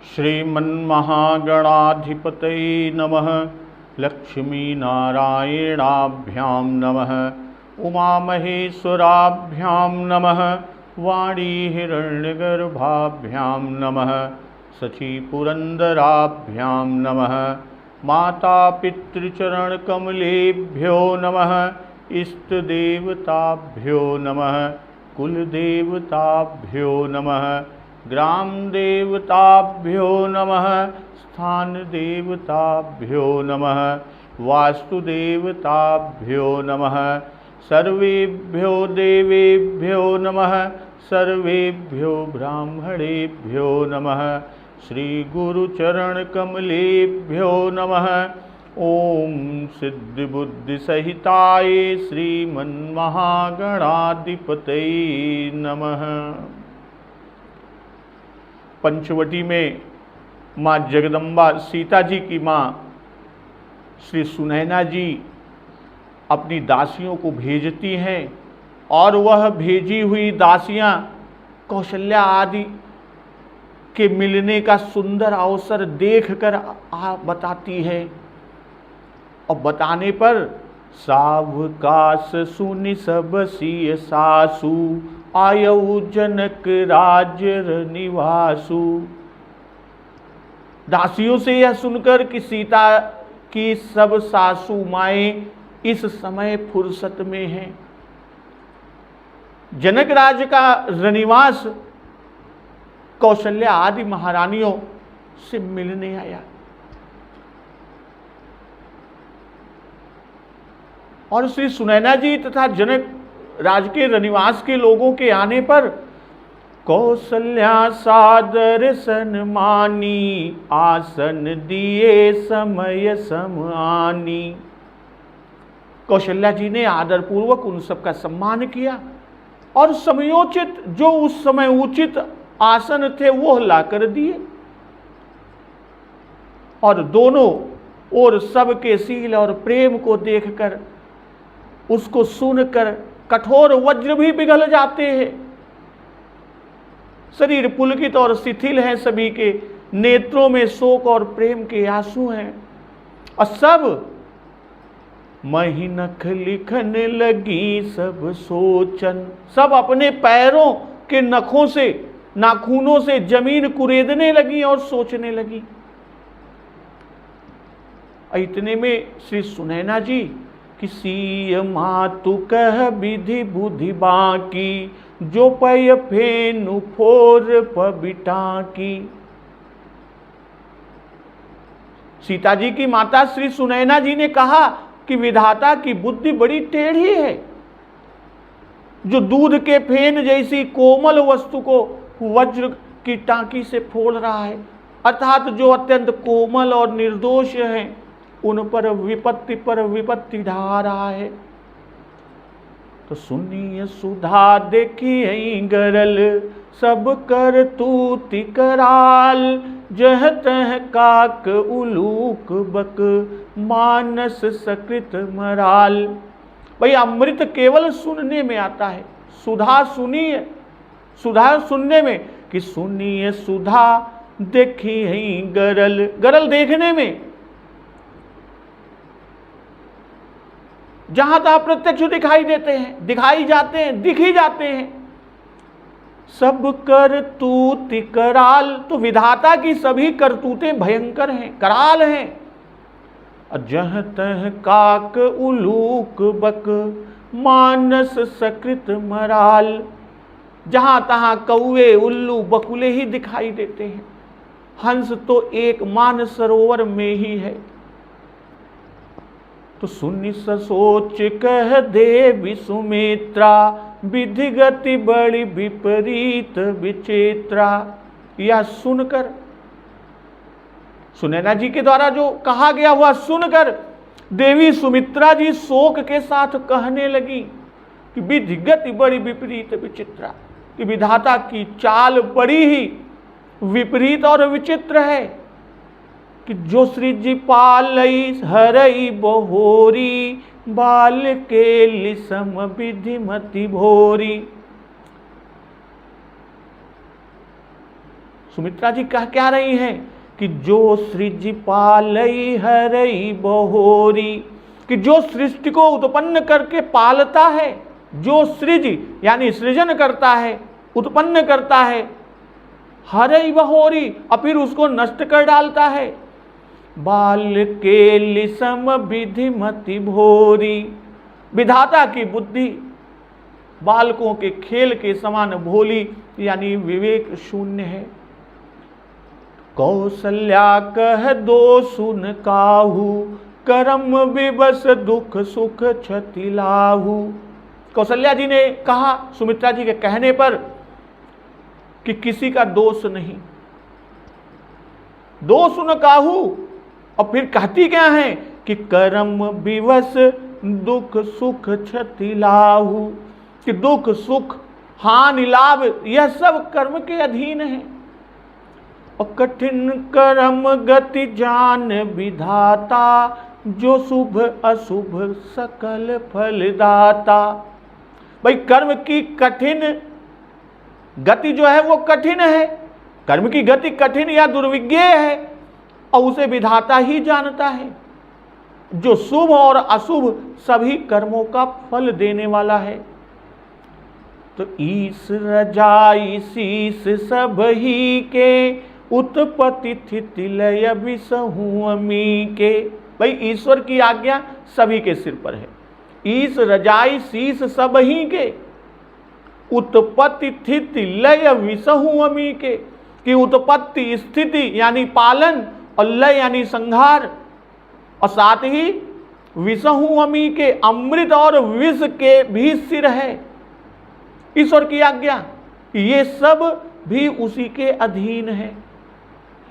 श्रीमन्महागणाधिपतये नमः। लक्ष्मीनारायणाभ्यां नमः। उमामहेश्वराभ्यां नमः। वाणीहिरण्यगर्भाभ्यां नमः। शचीपुरन्दराभ्यां नमः। मातापितृचरणकमलेभ्यो नमः। इष्टदेवताभ्यो नमः। कुलदेवताभ्यो नमः। ग्रामदेवताभ्यो नमः। स्थानदेवताभ्यो नमः। वास्तुदेवताभ्यो नमः। सर्वेभ्यो देवेभ्यो नमः। सर्वेभ्यो ब्राह्मणेभ्यो नमः। श्रीगुरुचरणकमलेभ्यो नमः। ओम सिद्धिबुद्धिसहिताय श्रीमन्महागणाधिपतये नमः। पंचवटी में माँ जगदम्बा सीता जी की माँ श्री सुनैना जी अपनी दासियों को भेजती हैं और वह भेजी हुई दासियां कौशल्या आदि के मिलने का सुंदर अवसर देखकर बताती है और बताने पर सावकाश सुनि सब सिय सासु आयऊ जनक राजर निवासु। दासियों से यह सुनकर कि सीता की सब सासू माएं इस समय फुर्सत में हैं, जनक राज का रनिवास कौशल्या आदि महारानियों से मिलने आया और श्री सुनैना जी तथा जनक राज के रनिवास के लोगों के आने पर कौशल्या सादर सन्मानी आसन दिए समय समानी। कौशल्या जी ने आदरपूर्वक उन सबका सम्मान किया और समयोचित जो उस समय उचित आसन थे वो लाकर दिए और दोनों और सबके शील और प्रेम को देखकर उसको सुनकर कठोर वज्र भी पिघल जाते हैं। शरीर पुलकित और शिथिल है, सभी के नेत्रों में शोक और प्रेम के आंसू हैं और सब महीनख लिखने लगी सब सोचन। सब अपने पैरों के नखों से नाखूनों से जमीन कुरेदने लगी और सोचने लगी। इतने में श्री सुनैना जी किसी मातु कह विधि बुद्धि बाकी जो पय फेनु फोर पबिटा की। सीता जी की माता श्री सुनैना जी ने कहा कि विधाता की बुद्धि बड़ी टेढ़ी है, जो दूध के फेन जैसी कोमल वस्तु को वज्र की टांकी से फोड़ रहा है, अर्थात जो अत्यंत कोमल और निर्दोष हैं उन पर विपत्ति ढा रहा है। तो सुनिए सुधा देखिए गरल सब कर तूति कराल जह तह काक उलूक बक मानस सकृत मराल। भाई अमृत केवल सुनने में आता है, सुधा सुनिए, सुधा सुनने में कि सुनिए सुधा देखिए गरल, गरल देखने में जहां तक प्रत्यक्ष दिखाई देते हैं, दिखाई जाते हैं, दिख ही जाते हैं। सब करतूत कराल, तो विधाता की सभी करतूतें भयंकर हैं, कराल हैं। जह तह काक उलूक बक मानस सकृत मराल, जहां तहां कौवे उल्लू बकुले ही दिखाई देते हैं, हंस तो एक मानस सरोवर में ही है। तो सुनि सोच कह देवी सुमित्रा विधि गति बड़ी विपरीत विचित्रा। यह सुनकर सुनैना जी के द्वारा जो कहा गया हुआ सुनकर देवी सुमित्रा जी शोक के साथ कहने लगी कि विधि गति बड़ी विपरीत विचित्रा, कि विधाता की चाल बड़ी ही विपरीत और विचित्र है कि जो श्री जी पालई हरई बहोरी बाल के लिसम विधिमति भोरी। सुमित्रा जी कह क्या रही हैं कि जो सृज पालई हरई बहोरी, कि जो सृष्टि को उत्पन्न करके पालता है, जो सृज यानी सृजन करता है, उत्पन्न करता है, हरई बहोरी और फिर उसको नष्ट कर डालता है, बाल के लिसम विधिमति भोरी, विधाता की बुद्धि बालकों के खेल के समान भोली यानी विवेक शून्य है। कौशल्या कह दो सुन काहू, कर्म विवश दुख सुख क्षति लाहू। कौशल्या जी ने कहा सुमित्रा जी के कहने पर कि किसी का दोष नहीं, दोष न काहू, और फिर कहती क्या है कि कर्म विवश दुख सुख क्षति लाहू, कि दुख सुख हानि लाभ यह सब कर्म के अधीन है। और कठिन कर्म गति जान विधाता, जो शुभ अशुभ सकल फल दाता। भाई कर्म की कठिन गति जो है वो कठिन है, कर्म की गति कठिन या दुर्विज्ञ है और उसे विधाता ही जानता है, जो शुभ और अशुभ सभी कर्मों का फल देने वाला है। तो ईश रजाई शीस सब ही के, उत्पत्ति स्थिति लय विसहु अमी के। भाई ईश्वर की आज्ञा सभी के सिर पर है। ईश रजाई शीस सब ही के, उत्पत्ति स्थिति लय विसहु अमी के, कि उत्पत्ति स्थिति यानी पालन और लय यानी संहार, और साथ ही विसहु अमी के अमृत और विष के भी सिर है। ईश्वर की आज्ञा ये सब भी उसी के अधीन है।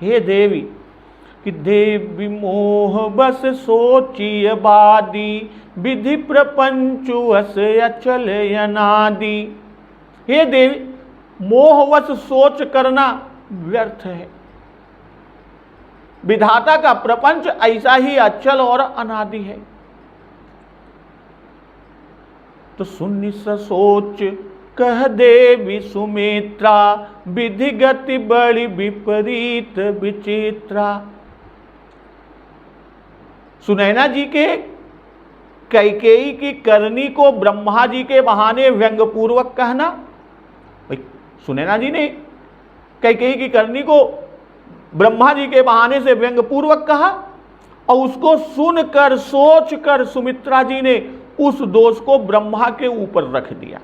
हे देवी कि देवी मोह बस सोची बादी, विधि प्रपंचु अस अचल अनादि। हे देवी मोहवश सोच करना व्यर्थ है, विधाता का प्रपंच ऐसा ही अचल और अनादि है। तो सुनि सोच कह देवी सुमित्रा, विधि गति बड़ी विपरीत विचित्रा। सुनैना जी के कैकेयी की करनी को ब्रह्मा जी के बहाने व्यंग्यपूर्वक कहना। सुनैना जी ने कैकेयी की करनी को ब्रह्मा जी के बहाने से व्यंग्यपूर्वक कहा और उसको सुनकर सोचकर सुमित्रा जी ने उस दोष को ब्रह्मा के ऊपर रख दिया।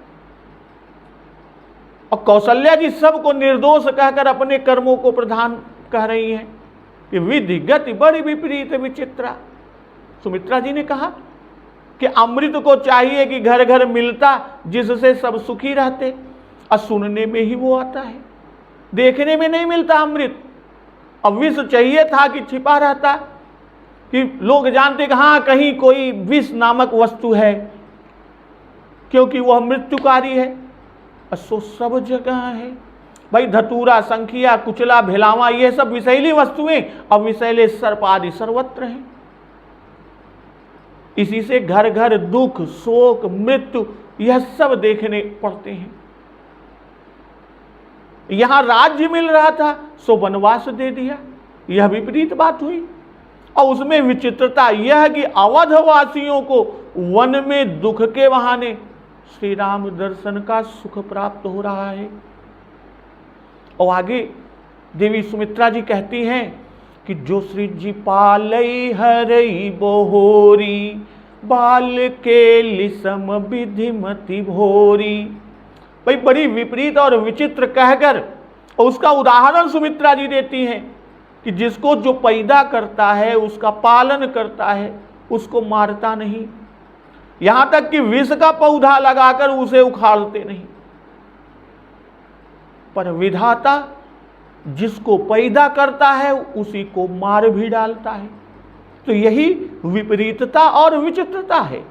और कौशल्या जी सबको निर्दोष कहकर अपने कर्मों को प्रधान कह रही हैं कि विधि गति बड़ी विपरीत विचित्रा। सुमित्रा जी ने कहा कि अमृत को चाहिए कि घर घर मिलता जिससे सब सुखी रहते, और सुनने में ही वो आता है, देखने में नहीं मिलता अमृत। अब विष चाहिए था कि छिपा रहता, कि लोग जानते कि हाँ कहीं कोई विष नामक वस्तु है, क्योंकि वह मृत्युकारी है। सो सब जगह है भाई, धतूरा संखिया कुचला भिलावा ये सब विषैली वस्तुएं, अब विषैले सर्प आदि सर्वत्र हैं। इसी से घर घर दुख शोक मृत्यु यह सब देखने पड़ते हैं। यहां राज्य मिल रहा था सो वनवास दे दिया, यह विपरीत बात हुई। और उसमें विचित्रता यह कि अवधवासियों को वन में दुख के बहाने श्री राम दर्शन का सुख प्राप्त हो रहा है। और आगे देवी सुमित्रा जी कहती हैं कि जो श्री जी पालई हरई बहोरी, बाल के लिसम विधिमति भोरी। भाई बड़ी विपरीत और विचित्र कहकर उसका उदाहरण सुमित्रा जी देती हैं कि जिसको जो पैदा करता है उसका पालन करता है उसको मारता नहीं, यहां तक कि विष का पौधा लगाकर उसे उखाड़ते नहीं, पर विधाता जिसको पैदा करता है उसी को मार भी डालता है। तो यही विपरीतता और विचित्रता है।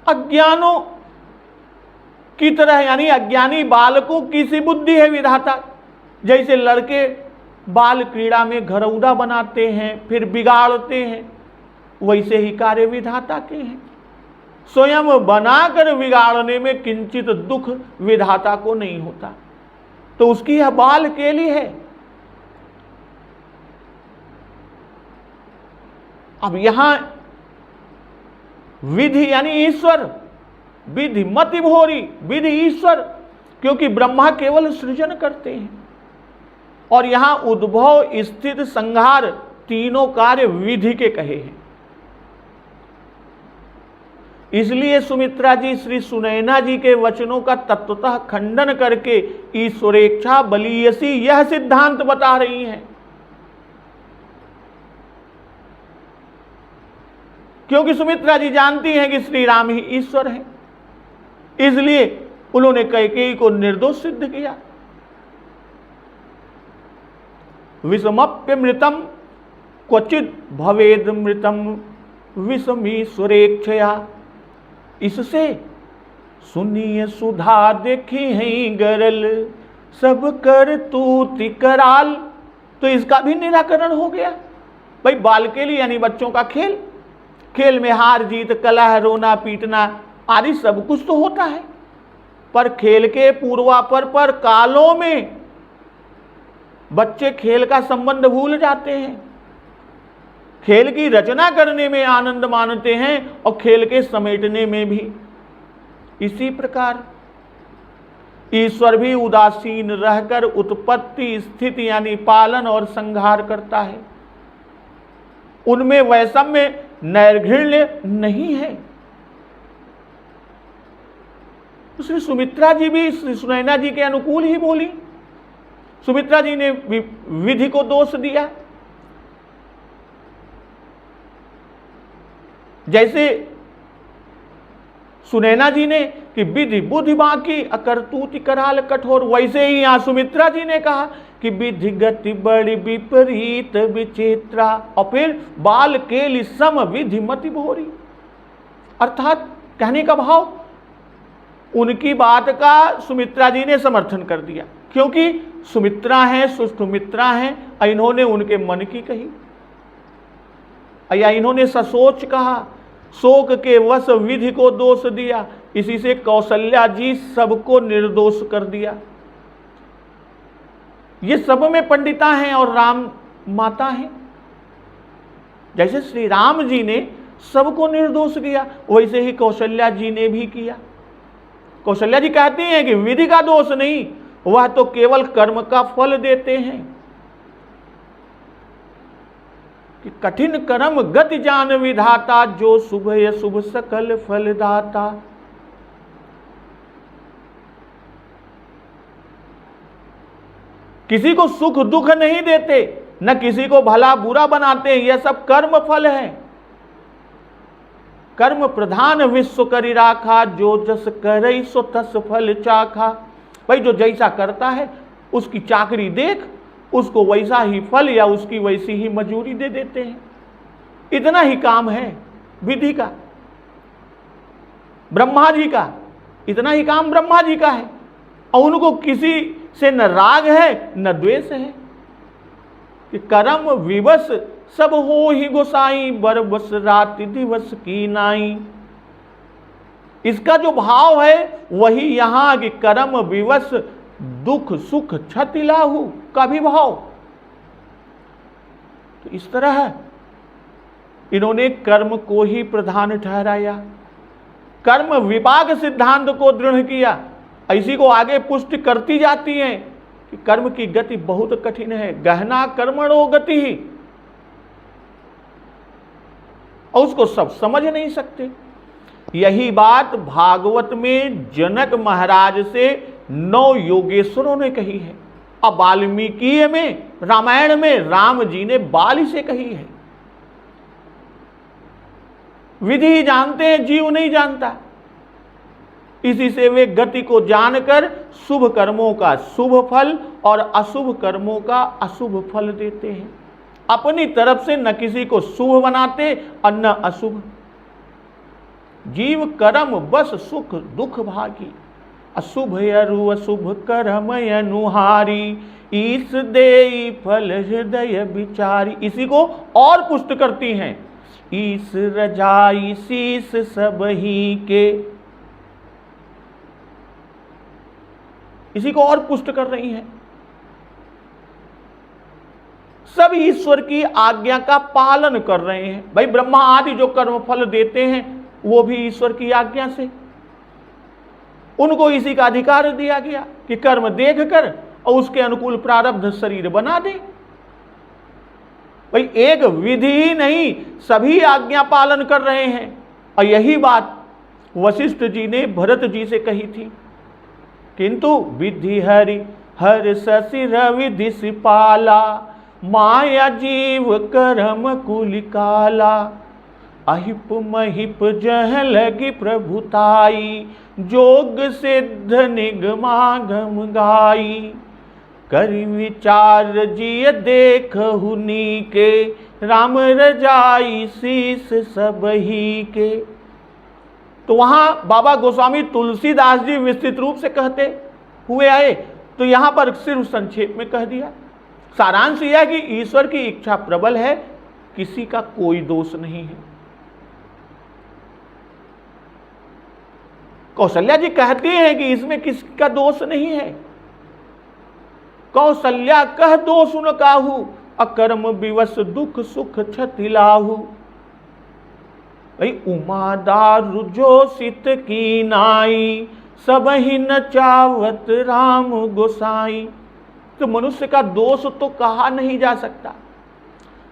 अज्ञानों की तरह यानी अज्ञानी बालकों की सी बुद्धि है विधाता। जैसे लड़के बाल क्रीड़ा में घरौदा बनाते हैं फिर बिगाड़ते हैं, वैसे ही कार्य विधाता के हैं। स्वयं बनाकर बिगाड़ने में किंचित दुख विधाता को नहीं होता। तो उसकी यह बाल केली है। अब यहां विधि यानी ईश्वर, विधि मति भोरी, विधि ईश्वर, क्योंकि ब्रह्मा केवल सृजन करते हैं और यहां उद्भव, स्थित, संहार तीनों कार्य विधि के कहे हैं। इसलिए सुमित्रा जी श्री सुनैना जी के वचनों का तत्वतः खंडन करके ईश्वरेच्छा बलीयसी यह सिद्धांत बता रही हैं, क्योंकि सुमित्रा जी जानती हैं कि श्री राम ही ईश्वर हैं, इसलिए उन्होंने कैकेयी को निर्दोष सिद्ध किया। विषमप्यमृतम क्वचित भवेद मृतम विषमीश्वरेच्छया। इससे सुनिए सुधा देखी हैं गरल, सब कर तूति कराल। तो इसका भी निराकरण हो गया। भाई बालकेली यानी बच्चों का खेल, खेल में हार जीत, कलह, रोना पीटना आदि सब कुछ तो होता है, पर खेल के पूर्वापर पर कालों में बच्चे खेल का संबंध भूल जाते हैं, खेल की रचना करने में आनंद मानते हैं और खेल के समेटने में भी। इसी प्रकार ईश्वर भी उदासीन रहकर उत्पत्ति, स्थिति यानी पालन और संहार करता है। उनमें वैषम्य, नैर्घृण्य नहीं है। श्री सुमित्रा जी भी श्री सुनैना जी के अनुकूल ही बोली। सुमित्रा जी ने विधि को दोष दिया, जैसे सुनैना जी ने कि विधि बुद्धि बाकी अकरतूति कराल कठोर, वैसे ही यहां सुमित्रा जी ने कहा कि विधि गति बड़ी विपरीत विचित्रा, और फिर बाल केली सम विधि मति भोरी। अर्थात कहने का भाव, उनकी बात का सुमित्रा जी ने समर्थन कर दिया, क्योंकि सुमित्रा हैं, सुमित्रा हैं, इन्होंने उनके मन की कही, या इन्होंने ससोच कहा, शोक के वश विधि को दोष दिया, इसी से कौशल्या जी सबको निर्दोष कर दिया। ये सब में पंडिता हैं और राम माता हैं। जैसे श्री राम जी ने सबको निर्दोष किया, वैसे ही कौशल्या जी ने भी किया। कौशल्या जी कहती हैं कि विधि का दोष नहीं, वह तो केवल कर्म का फल देते हैं, कि कठिन कर्म गति जान विधाता, जो शुभ अशुभ सकल फलदाता। किसी को सुख दुख नहीं देते, न किसी को भला बुरा बनाते, यह सब कर्म फल है। कर्म प्रधान विश्व करी राखा, जो जस करई सो तस फल चाखा। भाई जो जैसा करता है उसकी चाकरी देख, उसको वैसा ही फल या उसकी वैसी ही मजूरी दे देते हैं। इतना ही काम है विधि का, ब्रह्मा जी का, इतना ही काम ब्रह्मा जी का है, और उनको किसी से न राग है न द्वेष है, कि कर्म विवश सब हो ही गोसाई, बरबस रात दिवस की नाई। इसका जो भाव है वही यहां कि कर्म विवश दुख सुख क्षति लाहू का भी भाव। तो इस तरह इन्होंने कर्म को ही प्रधान ठहराया, कर्म विपाक सिद्धांत को दृढ़ किया। ऐसी को आगे पुष्टि करती जाती हैं कि कर्म की गति बहुत कठिन है, गहना कर्मणो गति ही, और उसको सब समझ नहीं सकते। यही बात भागवत में जनक महाराज से 9 योगेश्वरों ने कही है, अब वाल्मीकि में, रामायण में राम जी ने बाली से कही है। विधि जानते हैं, जीव नहीं जानता, इसी से वे गति को जानकर शुभ कर्मों का शुभ फल और अशुभ कर्मों का अशुभ फल देते हैं। अपनी तरफ से न किसी को शुभ बनाते और न अशुभ। जीव कर्म बस सुख दुख भागी, अशुभ अरु अशुभ कर्म अनुहारी, ईस देई फल हृदय विचारी। इसी को और पुष्ट करती हैं, ईस रजाई शीस सब ही के। इसी को और पुष्ट कर रही हैं। सब ईश्वर की आज्ञा का पालन कर रहे हैं। भाई ब्रह्मा आदि जो कर्म फल देते हैं वो भी ईश्वर की आज्ञा से, उनको इसी का अधिकार दिया गया कि कर्म देख कर और उसके अनुकूल प्रारब्ध शरीर बना दे। भाई एक विधि ही नहीं, सभी आज्ञा पालन कर रहे हैं। और यही बात वशिष्ठ जी ने भरत जी से कही थी, किंतु विधि हरि हर ससिर विधि सिपाला, माया जीव करम कुलिकाला, अहिप महिप जह लगी प्रभुताई, जोग सिद्ध निगमागम गाई, करि विचार जिय देख हुनी के, राम रजाई शीस सब ही के। तो वहां बाबा गोस्वामी तुलसीदास जी विस्तृत रूप से कहते हुए आए, तो यहां पर सिर्फ संक्षेप में कह दिया। सारांश यह है कि ईश्वर की इच्छा प्रबल है, किसी का कोई दोष नहीं है। कौशल्या जी कहती हैं कि इसमें किसी का दोष नहीं है। कौशल्या कह दोष न काहू, अकर्म विवश दुख सुख क्षति लाहू। उमा दारु जो सित की नाई, सब ही न चावत राम गोसाई। तो मनुष्य का दोष तो कहा नहीं जा सकता।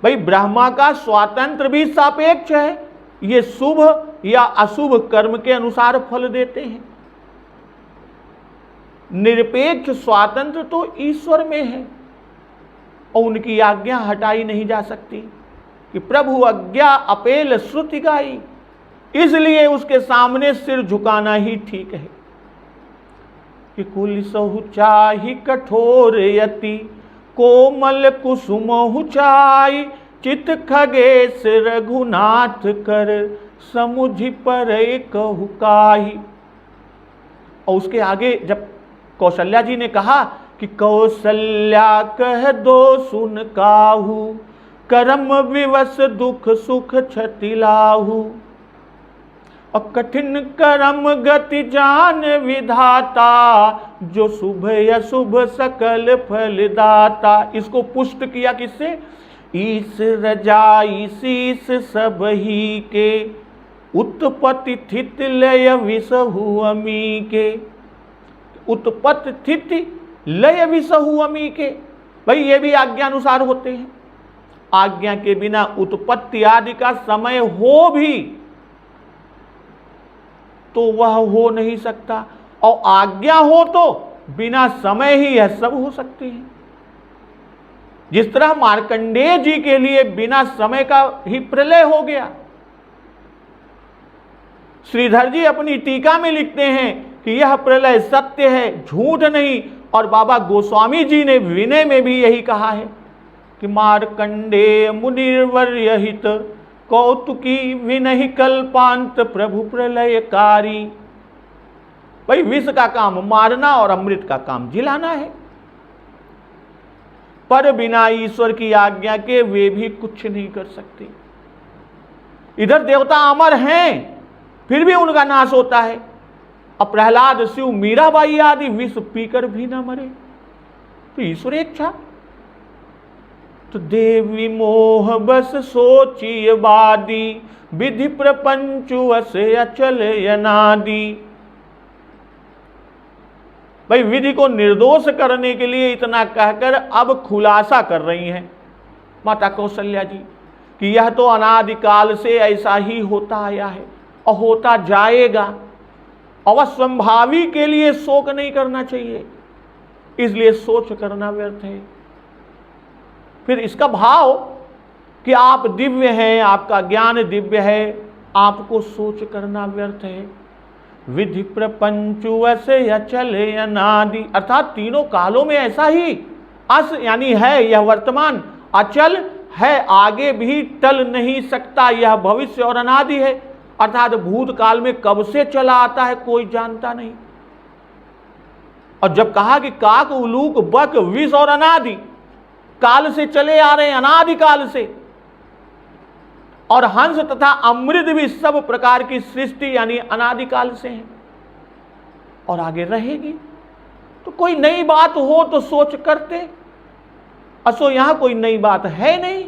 भाई ब्रह्मा का स्वातंत्र भी सापेक्ष है, ये शुभ या अशुभ कर्म के अनुसार फल देते हैं। निरपेक्ष स्वातंत्र तो ईश्वर में है और उनकी आज्ञा हटाई नहीं जा सकती कि प्रभु आज्ञा अपेल श्रुति गाई, इसलिए उसके सामने सिर झुकाना ही ठीक है। कि कुल सहु चाहि कठोर यति, कोमल कुसुम हुचाई, चित खगेश रघुनाथ कर, समुझि पर कहु काहि। और उसके आगे जब कौशल्या जी ने कहा कि कौशल्या कह दो सुन काहू, कर्म विवश दुख सुख क्षति लाहू, और कठिन कर्म गति जान विधाता, जो शुभ अशुभ सकल फल दाता। इसको पुष्ट किया किससे? ईस रजाई शीस सब ही के, उत्पत्ति स्थिति लय विसहु अमी के। उत्पत्ति स्थिति लय विसहु अमी के, भाई ये भी आज्ञा अनुसार होते हैं। आज्ञा के बिना उत्पत्ति आदि का समय हो भी तो वह हो नहीं सकता, और आज्ञा हो तो बिना समय ही यह सब हो सकते हैं। जिस तरह मार्कंडेय जी के लिए बिना समय का ही प्रलय हो गया। श्रीधर जी अपनी टीका में लिखते हैं कि यह प्रलय सत्य है, झूठ नहीं। और बाबा गोस्वामी जी ने विनय में भी यही कहा है कि मार्कंडेय मुनिर्वर्य हित, कौतुकी विनहि कल्पांत प्रभु प्रलयकारी। भाई विष का काम मारना और अमृत का काम जिलाना है, पर बिना ईश्वर की आज्ञा के वे भी कुछ नहीं कर सकते। इधर देवता अमर हैं फिर भी उनका नाश होता है, और प्रहलाद शिव मीराबाई आदि विष पीकर भी न मरे। तो ईश्वर इच्छा। तो देवी मोह बस सोचिए बादी, विधि प्रपंचु असे अचल यनादि। भाई विधि को निर्दोष करने के लिए इतना कहकर अब खुलासा कर रही हैं माता कौशल्या जी कि यह तो अनादिकाल से ऐसा ही होता आया है और होता जाएगा, और स्वभावी के लिए शोक नहीं करना चाहिए, इसलिए सोच करना व्यर्थ है। फिर इसका भाव कि आप दिव्य हैं, आपका ज्ञान दिव्य है, आपको सोच करना व्यर्थ है। विधि प्रपंचु ऐसे अचल अनादि, अर्थात तीनों कालों में ऐसा ही अस यानी है, यह वर्तमान अचल है, आगे भी टल नहीं सकता, यह भविष्य और अनादि है। अर्थात भूतकाल में कब से चला आता है कोई जानता नहीं। और जब कहा कि काक उलूक बक विष और अनादि काल से चले आ रहे हैं, अनादिकाल से, और हंस तथा अमृत भी सब प्रकार की सृष्टि यानी अनादिकाल से है और आगे रहेगी। तो कोई नई बात हो तो सोच करते, असो यहां कोई नई बात है नहीं,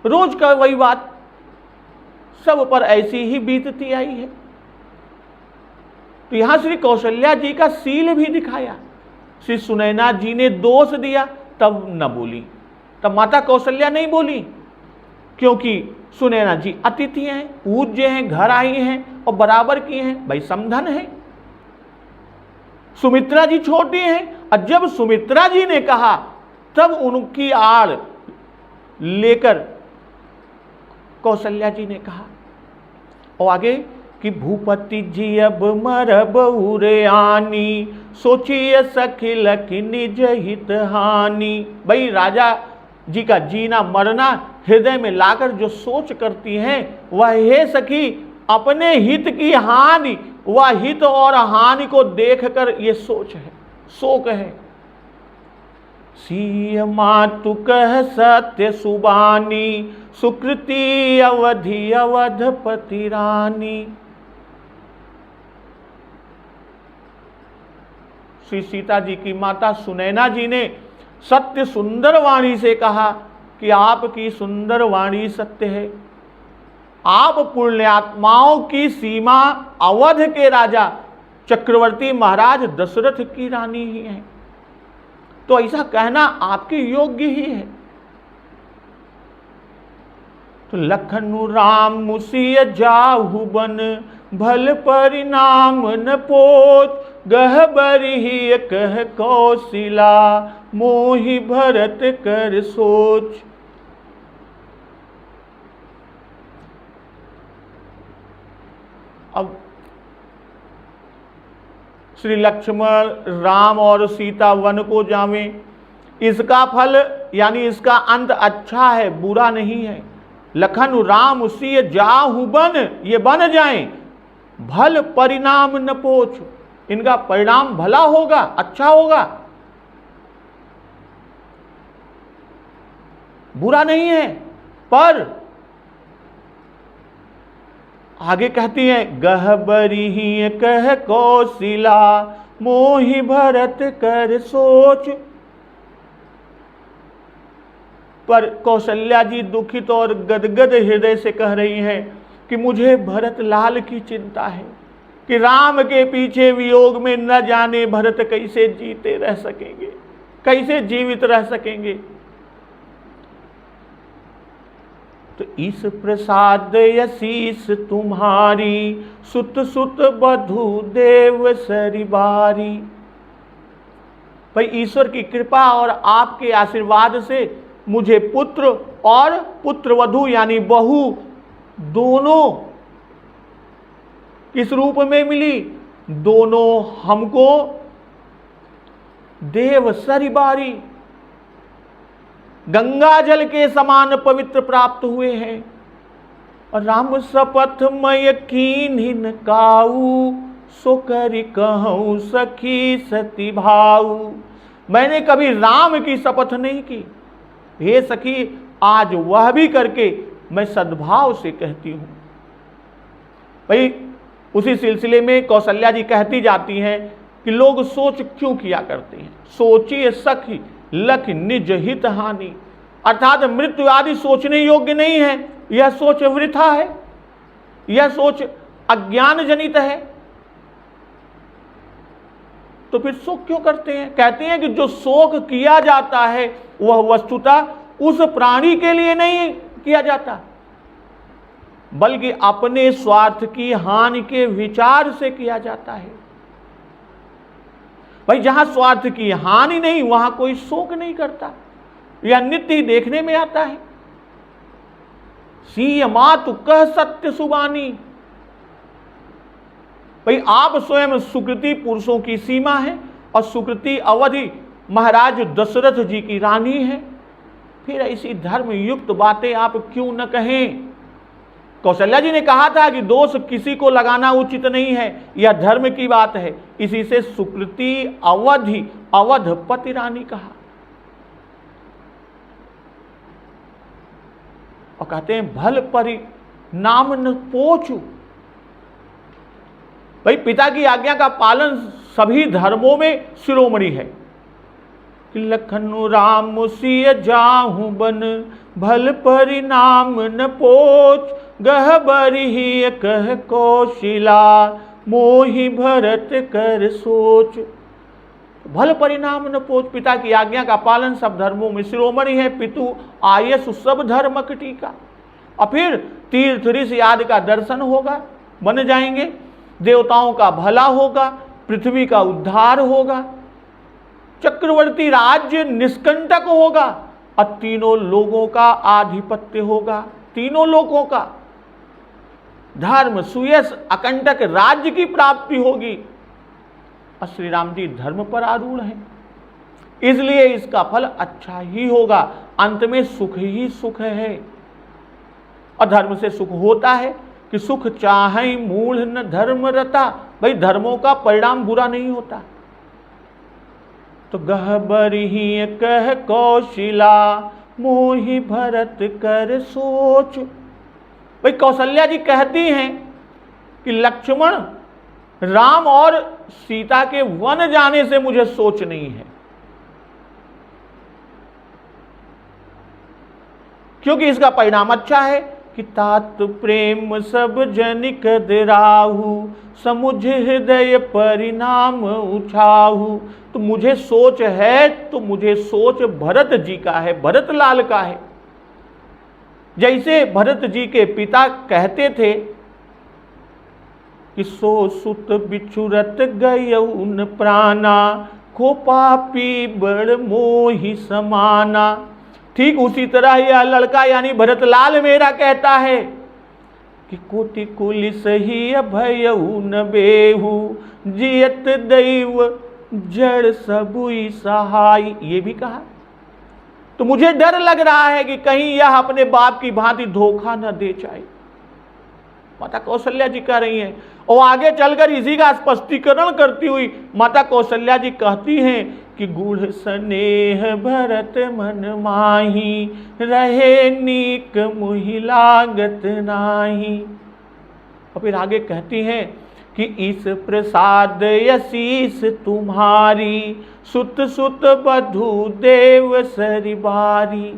रोज का वही बात सब पर ऐसी ही बीतती आई है। तो यहां श्री कौशल्या जी का शील भी दिखाया। श्री सुनैना जी ने दोष दिया तब न बोली, तब माता कौशल्या नहीं बोली, क्योंकि सुनैना जी अतिथि हैं, पूज्य हैं, घर आई हैं और बराबर की हैं, भाई समधन है। सुमित्रा जी छोटी हैं, और जब सुमित्रा जी ने कहा तब उनकी आड़ लेकर कौशल्या जी ने कहा। और आगे कि भूपति जी अब मरब उरे आनी, सोचिए सखी लखी निज हित हानि। भाई राजा जी का जीना मरना हृदय में लाकर जो सोच करती हैं वह हे सखी अपने हित की हानि, वह हित और हानि को देखकर ये सोच है, शोक है। सीय मातु कह सत्य सुबानी, सुकृति अवधि अवधपति रानी। श्री सीता जी की माता सुनैना जी ने सत्य सुंदर वाणी से कहा कि आपकी सुंदर वाणी सत्य है, आप पुण्यात्माओं की सीमा अवध के राजा चक्रवर्ती महाराज दशरथ की रानी ही हैं, तो ऐसा कहना आपके योग्य ही है। तो लखनु राम मुसिय जाहु बन, भल परिणाम न पोच, गहबरी ही कह कौशिला, मोहि भरत कर सोच। अब श्री लक्ष्मण राम और सीता वन को जावें, इसका फल यानी इसका अंत अच्छा है, बुरा नहीं है। लखन राम उसी जाहु बन, ये बन जाएं, भल परिणाम न पोछ, इनका परिणाम भला होगा, अच्छा होगा, बुरा नहीं है। पर आगे कहती हैं गहबरी ही कह कौशिला, मोहि भरत कर सोच। पर कौशल्या जी दुखित और गदगद हृदय से कह रही हैं कि मुझे भरत लाल की चिंता है कि राम के पीछे वियोग में न जाने भरत कैसे जीते रह सकेंगे, कैसे जीवित रह सकेंगे। तो इस प्रसाद यशीस तुम्हारी, सुत सुत बधु देव सरिबारी। भाई ईश्वर की कृपा और आपके आशीर्वाद से मुझे पुत्र और पुत्रवधु यानी बहू दोनों किस रूप में मिली, दोनों हमको देव सरिबारी गंगा जल के समान पवित्र प्राप्त हुए हैं। और राम शपथ मय कीन्हिन काऊ, सो करि कहूं सखी सती भाऊ। मैंने कभी राम की शपथ नहीं की, हे सखी आज वह भी करके मैं सद्भाव से कहती हूं। भाई उसी सिलसिले में कौशल्या जी कहती जाती हैं कि लोग सोच क्यों किया करते हैं, सोचिए सखी लख निज हित हानि, अर्थात मृत्यु आदि सोचने योग्य नहीं है, यह सोच वृथा है, यह सोच अज्ञान जनित है। तो फिर शोक क्यों करते हैं? कहते हैं कि जो शोक किया जाता है वह वस्तुतः उस प्राणी के लिए नहीं किया जाता, बल्कि अपने स्वार्थ की हानि के विचार से किया जाता है। भाई जहां स्वार्थ की हानि नहीं वहां कोई शोक नहीं करता, यह नित्य ही देखने में आता है। सीय मातु कह सत्य सुबानी। भाई आप स्वयं सुकृति पुरुषों की सीमा है और सुकृति अवधि महाराज दशरथ जी की रानी है, फिर ऐसी धर्म युक्त बातें आप क्यों न कहें। कौशल्या जी ने कहा था कि दोष किसी को लगाना उचित नहीं है, यह धर्म की बात है, इसी से सुकृति अवधि अवधपति रानी कहा। और कहते हैं भल परिणाम न पोछू। भाई पिता की आज्ञा का पालन सभी धर्मों में शिरोमणि है कि लखनु राम सिय जाहु बन, भल परिणाम न पोच, गहबरी ही कह कौशिला, मोहि भरत कर सोच। भल परिणाम न पोच, पिता की आज्ञा का पालन सब धर्मों में शिरोमणि है। पितु आयसु सब धर्म टीका। और फिर तीर्थ ऋषि आदि का दर्शन होगा, बन जाएंगे, देवताओं का भला होगा, पृथ्वी का उद्धार होगा, चक्रवर्ती राज्य निष्कंटक होगा और तीनों लोगों का आधिपत्य होगा। तीनों लोगों का धर्म सुयश अकंटक राज्य की प्राप्ति होगी। और श्री राम जी धर्म पर आरूढ़ हैं, इसलिए इसका फल अच्छा ही होगा। अंत में सुख ही सुख है। और धर्म से सुख होता है कि सुख चाहे मूढ़ न धर्म रता। भाई धर्मों का परिणाम बुरा नहीं होता। तो गहबरी ही कह कौशिला, मोहि भरत कर सोच। भाई कौशल्या जी कहती हैं कि लक्ष्मण, राम और सीता के वन जाने से मुझे सोच नहीं है, क्योंकि इसका परिणाम अच्छा है कि तात प्रेम सब जनिक राहु, समुझ हृदय परिणाम उछाहु। तो मुझे सोच है, तो मुझे सोच भरत जी का है, भरत लाल का है। जैसे भरत जी के पिता कहते थे कि सो सुत बिछुरत गयउन प्राणा, को पापी बड़ मोहि समाना। ठीक उसी तरह यह लड़का यानी भरतलाल मेरा कहता है कि कोटि कुल सही भयउ न बेहू, जियत दैव जड़ सबुई सहाय। ये भी कहा। तो मुझे डर लग रहा है कि कहीं यह अपने बाप की भांति धोखा न दे जाए। माता कौशल्या जी कह रही हैं। और आगे चलकर इसी का स्पष्टीकरण करती हुई माता कौशल्या जी कहती हैं कि गूढ़ स्नेह भरत मन माही, रहे नीक मुहि लागत नाही। और फिर आगे कहती हैं कि इस प्रसाद यशीस तुम्हारी, सुत सुत बधु देव सरिबारी।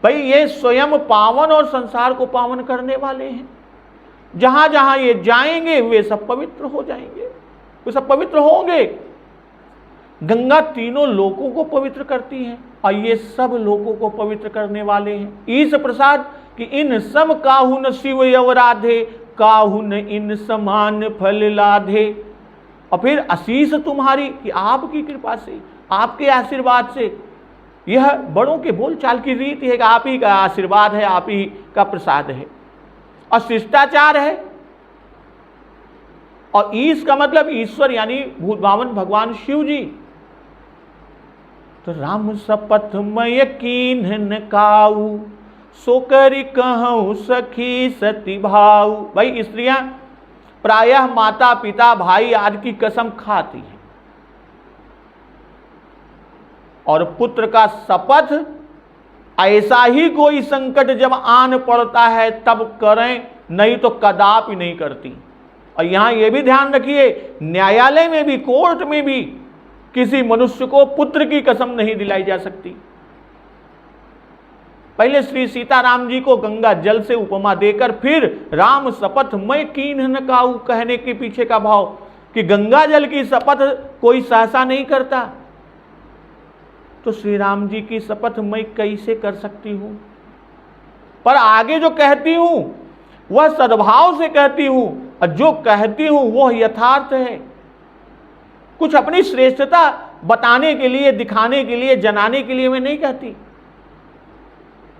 भाई ये स्वयं पावन और संसार को पावन करने वाले हैं। जहां जहां ये जाएंगे वे सब पवित्र हो जाएंगे, वे सब पवित्र होंगे। गंगा तीनों लोकों को पवित्र करती है और ये सब लोकों को पवित्र करने वाले हैं। ईश प्रसाद कि इन सब काहुन शिव यवराधे, काहुन इन समान फल लाधे। और फिर आशीष तुम्हारी कि आपकी कृपा से, आपके आशीर्वाद से। यह बड़ों के बोलचाल की रीति है कि आप ही का आशीर्वाद है, आप ही का प्रसाद है। और शिष्टाचार है। और ईश का मतलब ईश्वर यानी भूतभावन भगवान शिव जी। तो राम सपथ मय कीन्ह काऊ, सो करि कहूं सखी सती भाऊ। भाई स्त्रियां प्रायः माता पिता भाई आदि की कसम खाती हैं और पुत्र का शपथ ऐसा ही कोई संकट जब आन पड़ता है तब करें, नहीं तो कदापि नहीं करती। और यहां यह भी ध्यान रखिए, न्यायालय में भी, कोर्ट में भी किसी मनुष्य को पुत्र की कसम नहीं दिलाई जा सकती। पहले श्री सीताराम जी को गंगा जल से उपमा देकर फिर राम शपथ मैं कीन्ह न काऊ कहने के पीछे का भाव कि गंगा जल की शपथ कोई सहसा नहीं करता, तो श्री राम जी की शपथ मैं कैसे कर सकती हूं। पर आगे जो कहती हूं वह सद्भाव से कहती हूं और जो कहती हूं वह यथार्थ है। कुछ अपनी श्रेष्ठता बताने के लिए, दिखाने के लिए, जनाने के लिए मैं नहीं कहती।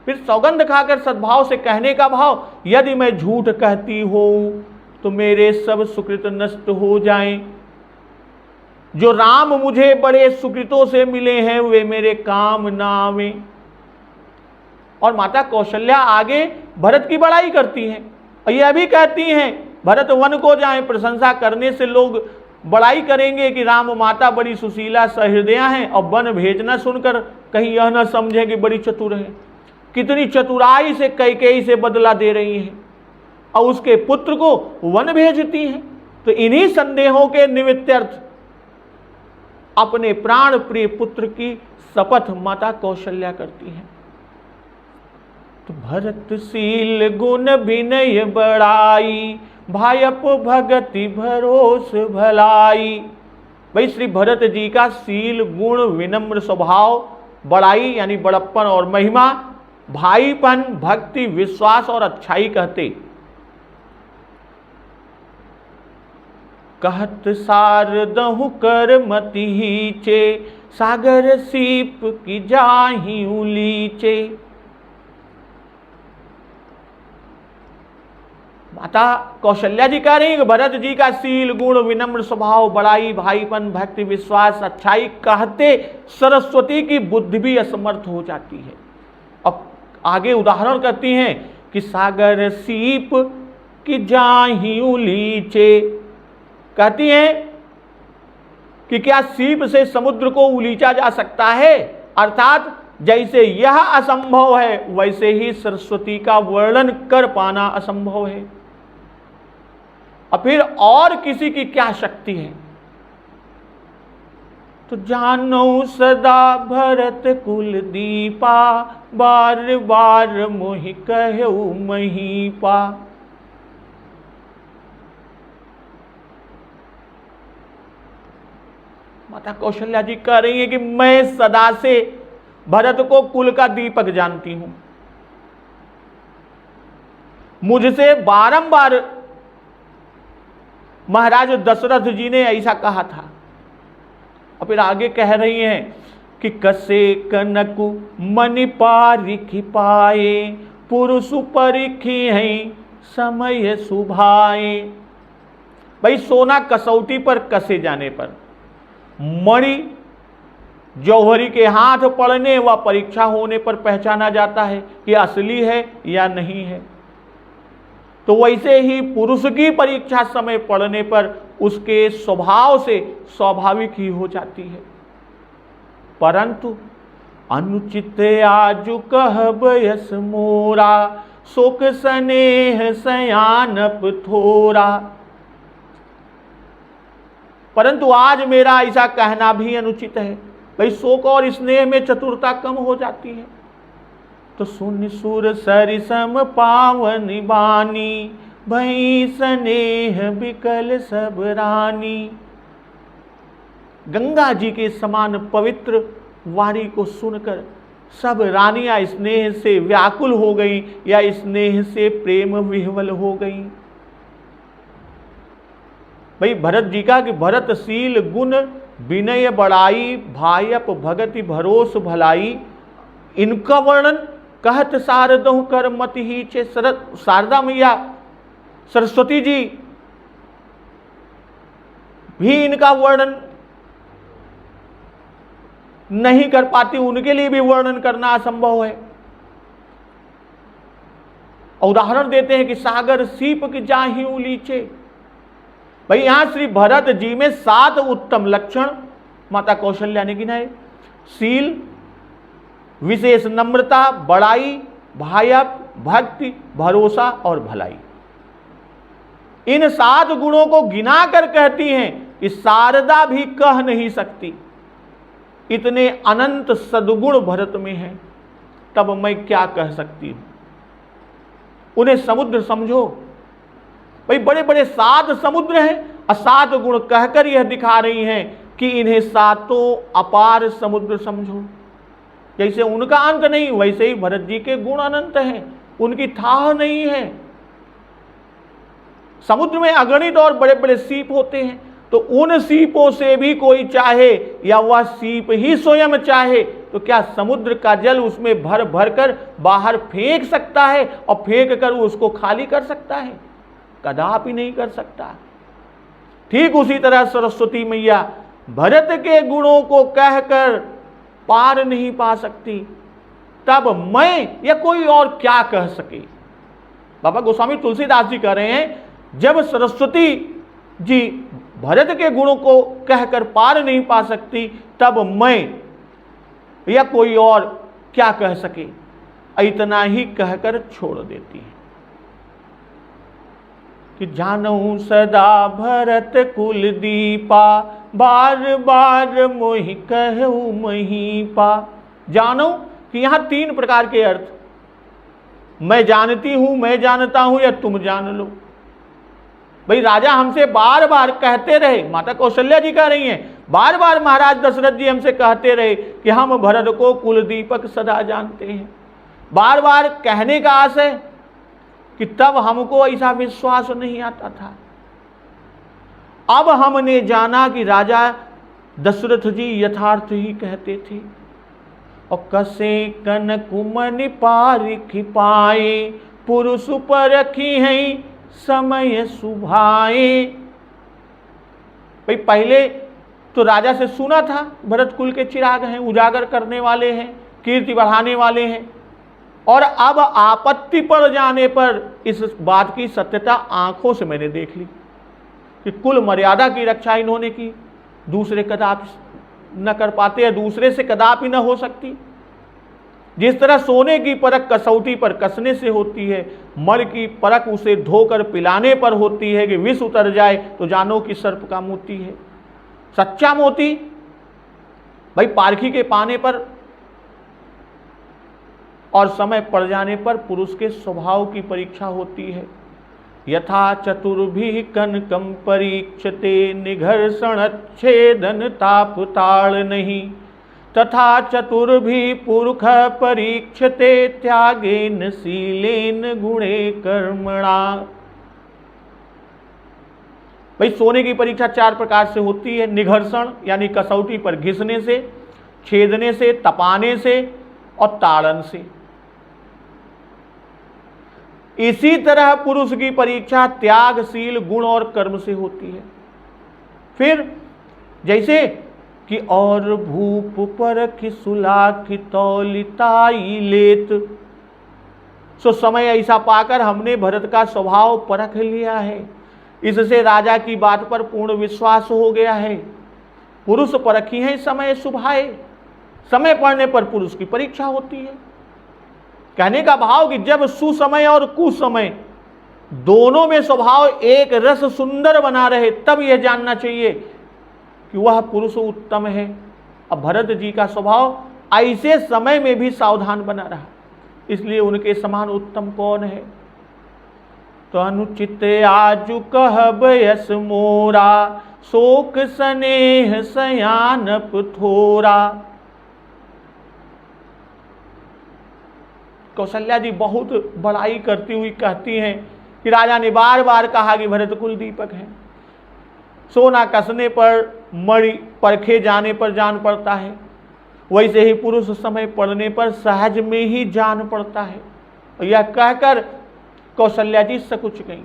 फिर सौगंध खाकर सद्भाव से कहने का भाव, यदि मैं झूठ कहती हूं तो मेरे सब सुकृत नष्ट हो जाएं। जो राम मुझे बड़े सुकृतों से मिले हैं वे मेरे काम ना आवे। और माता कौशल्या आगे भरत की बड़ाई करती हैं और यह भी कहती हैं भरत वन को जाएं, प्रशंसा करने से लोग बड़ाई करेंगे कि राम माता बड़ी सुशीला सहृदया हैं और वन भेजना सुनकर कहीं यह न समझें कि बड़ी चतुर है। कितनी चतुराई से कैकेयी से बदला दे रही हैं और उसके पुत्र को वन भेजती हैं। तो इन्हीं संदेहों के निमित्तार्थ अपने प्राण प्रिय पुत्र की शपथ माता कौशल्या करती हैं। तो भरतशील गुण विनय बड़ाई, भायप भगति भरोस भलाई। भाई श्री भरत जी का शील गुण विनम्र स्वभाव, बड़ाई यानी बड़प्पन और महिमा, भाईपन भक्ति विश्वास और अच्छाई कहते। कहत सारदहु कर मति हीचे, सागर सीप की जाहि उलीचे। माता कौशल्या जी कह रही है कि भरत जी का शील गुण विनम्र स्वभाव, बड़ाई, भाईपन भक्ति विश्वास अच्छाई कहते सरस्वती की बुद्धि भी असमर्थ हो जाती है। अब आगे उदाहरण करती हैं कि सागर सीप की जाहि उलीचे। कहती हैं कि क्या सीप से समुद्र को उलीचा जा सकता है, अर्थात जैसे यह असंभव है वैसे ही सरस्वती का वर्णन कर पाना असंभव है। और फिर और किसी की क्या शक्ति है। तो जानो सदा भरत कुल दीपा, बार बार मोहि कहु महीपा। माता कौशल्या जी कह रही है कि मैं सदा से भरत को कुल का दीपक जानती हूं। मुझसे बारंबार महाराज दशरथ जी ने ऐसा कहा था। और फिर आगे कह रही हैं कि कसे कनकु मनि पारिख पाए, पुरुष परिखी हैं समय सुभाए। भाई सोना कसौटी पर कसे जाने पर, मणि जौहरी के हाथ पड़ने व परीक्षा होने पर पहचाना जाता है कि असली है या नहीं है। तो वैसे ही पुरुष की परीक्षा समय पड़ने पर उसके स्वभाव से स्वाभाविक ही हो जाती है। परंतु अनुचित आजु कहब यस मोरा, शोक स्नेह सयानप थोरा। परंतु आज मेरा ऐसा कहना भी अनुचित है। भाई शोक और स्नेह में चतुरता कम हो जाती है। तो सुन सुर सरिसम पावन बानी, भई स्नेह बिकल सब रानी। गंगा जी के समान पवित्र वाणी को सुनकर सब रानियां स्नेह से व्याकुल हो गई या स्नेह से प्रेम विह्वल हो गई। भाई भरत जी का कि भरतशील गुण विनय बड़ाई, भायप भगति भरोस भलाई, इनका वर्णन कहत सारदहु कर मति हीचे। शारदा मैया सरस्वती जी भी इनका वर्णन नहीं कर पाती, उनके लिए भी वर्णन करना असंभव है। उदाहरण देते हैं कि सागर सीप की जाहि उलीचे। भाई यहां श्री भरत जी में 7 उत्तम लक्षण माता कौशल्या ने गिनाए। शील, विशेष नम्रता, बड़ाई, भायप, भक्ति, भरोसा और भलाई। इन 7 गुणों को गिना कर कहती हैं कि शारदा भी कह नहीं सकती, इतने अनंत सद्गुण भरत में हैं, तब मैं क्या कह सकती हूं। उन्हें समुद्र समझो। भाई बड़े बड़े 7 समुद्र हैं और 7 गुण कहकर यह दिखा रही हैं कि इन्हें 7 अपार समुद्र समझो। जैसे उनका अंत नहीं वैसे ही भरत जी के गुण अनंत हैं, उनकी थाह नहीं है। समुद्र में अगणित और बड़े बड़े सीप होते हैं, तो उन सीपों से भी कोई चाहे या वह सीप ही स्वयं चाहे तो क्या समुद्र का जल उसमें भर भर कर बाहर फेंक सकता है और फेंक कर उसको खाली कर सकता है? कदापि नहीं कर सकता। ठीक उसी तरह सरस्वती मैया भरत के गुणों को कहकर पार नहीं पा सकती, तब मैं या कोई और क्या कह सके। बाबा गोस्वामी तुलसीदास जी कह रहे हैं, जब सरस्वती जी भरत के गुणों को कहकर पार नहीं पा सकती, तब मैं या कोई और क्या कह सके। इतना ही कहकर छोड़ देती है। कि जानऊ सदा भरत कुल दीपा, बार बार मोहि कहू महीपा। जानो कि यहां 3 प्रकार के अर्थ, मैं जानती हूं, मैं जानता हूं, या तुम जान लो। भाई राजा हमसे बार बार कहते रहे, माता कौशल्या जी कह रही हैं, बार बार महाराज दशरथ जी हमसे कहते रहे कि हम भरत को कुल दीपक सदा जानते हैं। बार बार कहने का आशय कि तब हमको ऐसा विश्वास नहीं आता था। अब हमने जाना कि राजा दशरथ जी यथार्थ ही कहते थे। और कसे कन कुमन पारिख पाए, पुरुष परखी हैं समय सुभाए। भाई पहले तो राजा से सुना था भरत कुल के चिराग हैं, उजागर करने वाले हैं, कीर्ति बढ़ाने वाले हैं, और अब आपत्ति पड़ जाने पर इस बात की सत्यता आंखों से मैंने देख ली कि कुल मर्यादा की रक्षा इन्होंने की, दूसरे कदापि न कर पाते, या दूसरे से कदापि न हो सकती। जिस तरह सोने की परख कसौटी पर कसने से होती है, मर की परख उसे धोकर पिलाने पर होती है कि विष उतर जाए तो जानो कि सर्प का मोती है। सच्चा मोती भाई पारखी के पाने पर और समय पड़ जाने पर पुरुष के स्वभाव की परीक्षा होती है। यथा चतुर्भि कनकम परीक्षते, निघर्षण छेदन ताप ताड़ नहीं, तथा चतुर्भि पुरुष परीक्षते, त्यागेन शीलेन गुणे कर्मणा। भाई सोने की परीक्षा 4 प्रकार से होती है। निघर्षण यानी कसौटी पर घिसने से, छेदने से, तपाने से और ताड़न से। इसी तरह पुरुष की परीक्षा त्यागशील गुण और कर्म से होती है। फिर जैसे कि और भूप परख सुलाखि तौलिताई लेत, सो समय ऐसा पाकर हमने भरत का स्वभाव परख लिया है, इससे राजा की बात पर पूर्ण विश्वास हो गया है। पुरुष परखी है समय सुभाए, समय पड़ने पर पुरुष की परीक्षा होती है। कहने का भाव कि जब सुसमय और कुसमय दोनों में स्वभाव एक रस सुंदर बना रहे, तब यह जानना चाहिए कि वह पुरुष उत्तम है। अब भरत जी का स्वभाव ऐसे समय में भी सावधान बना रहा, इसलिए उनके समान उत्तम कौन है। तो अनुचित आजु कहब यस मोरा, शोक स्नेह सयानप थोरा। कौशल्या जी बहुत बड़ाई करती हुई कहती हैं कि राजा ने बार बार कहा कि भरत कुल दीपक है। सोना कसने पर, मणि परखे जाने पर जान पड़ता है, वैसे ही पुरुष समय पड़ने पर सहज में ही जान पड़ता है। यह कहकर कौशल्या जी सकुच गई।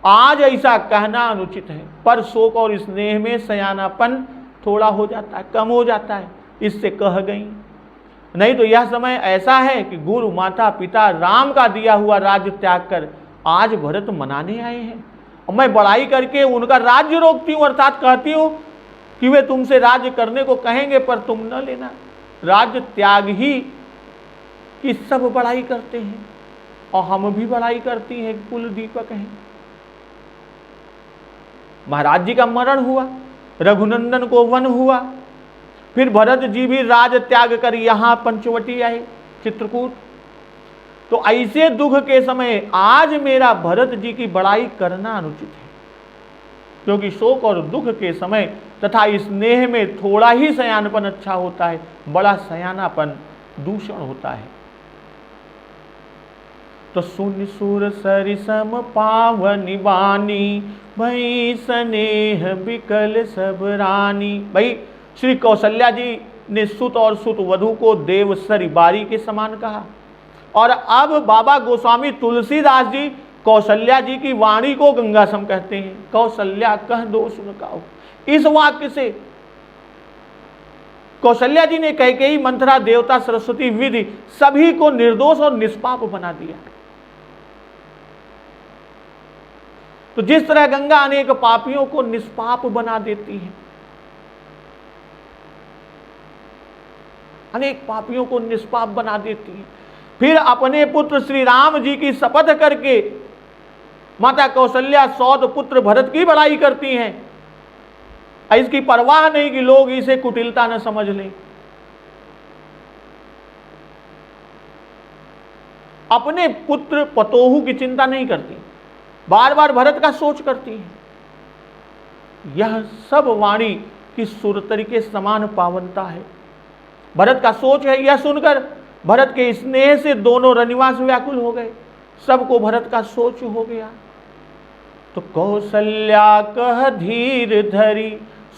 आज ऐसा कहना अनुचित है, पर शोक और स्नेह में सयानापन थोड़ा हो जाता है, कम हो जाता है, इससे कह गई। नहीं तो यह समय ऐसा है कि गुरु माता पिता राम का दिया हुआ राज्य त्याग कर आज भरत मनाने आए हैं, और मैं बड़ाई करके उनका राज्य रोकती हूँ, अर्थात कहती हूँ कि वे तुमसे राज्य करने को कहेंगे पर तुम न लेना। राज्य त्याग ही कि सब बड़ाई करते हैं, और हम भी बड़ाई करती हैं, कुल दीपक हैं। महाराज जी का मरण हुआ, रघुनंदन को वन हुआ, फिर भरत जी भी राज त्याग कर यहां पंचवटी आए, चित्रकूट। तो ऐसे दुख के समय आज मेरा भरत जी की बड़ाई करना अनुचित है, क्योंकि शोक और दुख के समय तथा स्नेह में थोड़ा ही सयानपन अच्छा होता है, बड़ा सयानापन दूषण होता है। तो सुन सुर सरिसम पावनी बानी, भई स्नेह बिकल सब रानी। भाई श्री कौशल्या जी ने सुत और सुत वधु को देवसरी बारी के समान कहा, और अब बाबा गोस्वामी तुलसीदास जी कौशल्या जी की वाणी को गंगा सम कहते हैं। कौशल्या कह दो सुन काऊ। इस वाक्य से कौशल्या जी ने कैकेयी, मंथरा, देवता, सरस्वती, विधि सभी को निर्दोष और निष्पाप बना दिया। तो जिस तरह गंगा अनेक पापियों को निष्पाप बना देती है, अनेक पापियों को निष्पाप बना देती है, फिर अपने पुत्र श्री राम जी की शपथ करके माता कौशल्या सौत पुत्र भरत की बड़ाई करती हैं, इसकी परवाह नहीं कि लोग इसे कुटिलता न समझ लें। अपने पुत्र पतोहू की चिंता नहीं करती, बार बार भरत का सोच करती है। यह सब वाणी की सुरतरी के समान पावनता है। भरत का सोच है। यह सुनकर भरत के स्नेह से दोनों रनिवास व्याकुल हो गए। सबको भरत का सोच हो गया। तो कौशल्या कह धीर धरी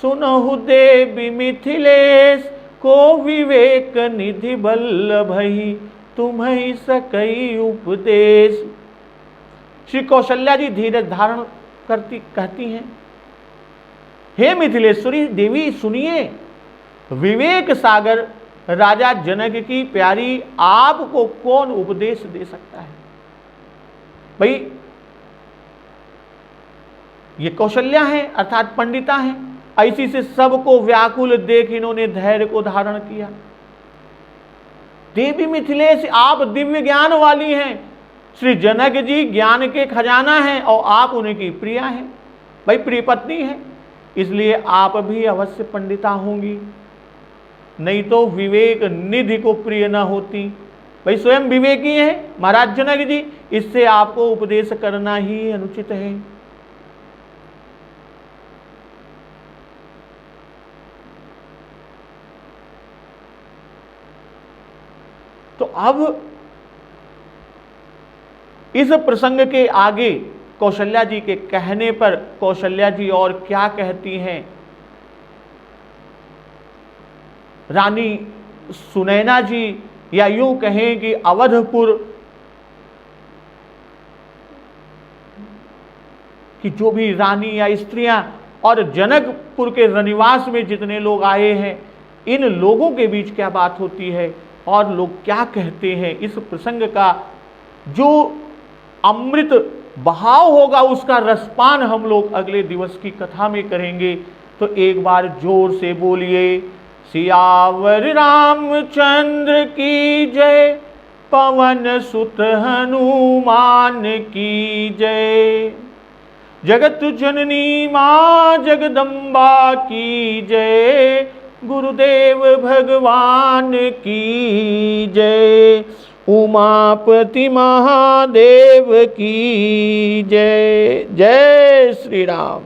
सुनहु देवी मिथिलेश, को विवेक निधि बल्लभहि तुम्हि सकई उपदेश। श्री कौशल्या जी धीरज धारण करती कहती हैं, हे मिथिलेश्वरी देवी सुनिए, विवेक सागर राजा जनक की प्यारी आपको कौन उपदेश दे सकता है। भाई ये कौशल्या है अर्थात पंडिता है, ऐसी से सबको व्याकुल देख इन्होंने धैर्य को धारण किया। देवी मिथिलेश आप दिव्य ज्ञान वाली हैं, श्री जनक जी ज्ञान के खजाना हैं और आप उनकी प्रिया हैं, भाई प्रिय पत्नी है, इसलिए आप भी अवश्य पंडिता होंगी, नहीं तो विवेक निधि को प्रिय न होती। भाई स्वयं विवेकी हैं महाराज जनक जी, इससे आपको उपदेश करना ही अनुचित है। तो अब इस प्रसंग के आगे कौशल्या जी के कहने पर कौशल्या जी और क्या कहती हैं। रानी सुनैना जी या यूं कहें कि अवधपुर की जो भी रानी या स्त्रियां और जनकपुर के रनिवास में जितने लोग आए हैं, इन लोगों के बीच क्या बात होती है और लोग क्या कहते हैं, इस प्रसंग का जो अमृत बहाव होगा उसका रसपान हम लोग अगले दिवस की कथा में करेंगे। तो एक बार जोर से बोलिए, सियावर रामचंद्र की जय, पवन सुत हनुमान की जय, जगत जननी मां जगदम्बा की जय, गुरुदेव भगवान की जय, उमापति महादेव की जय। जय श्री राम।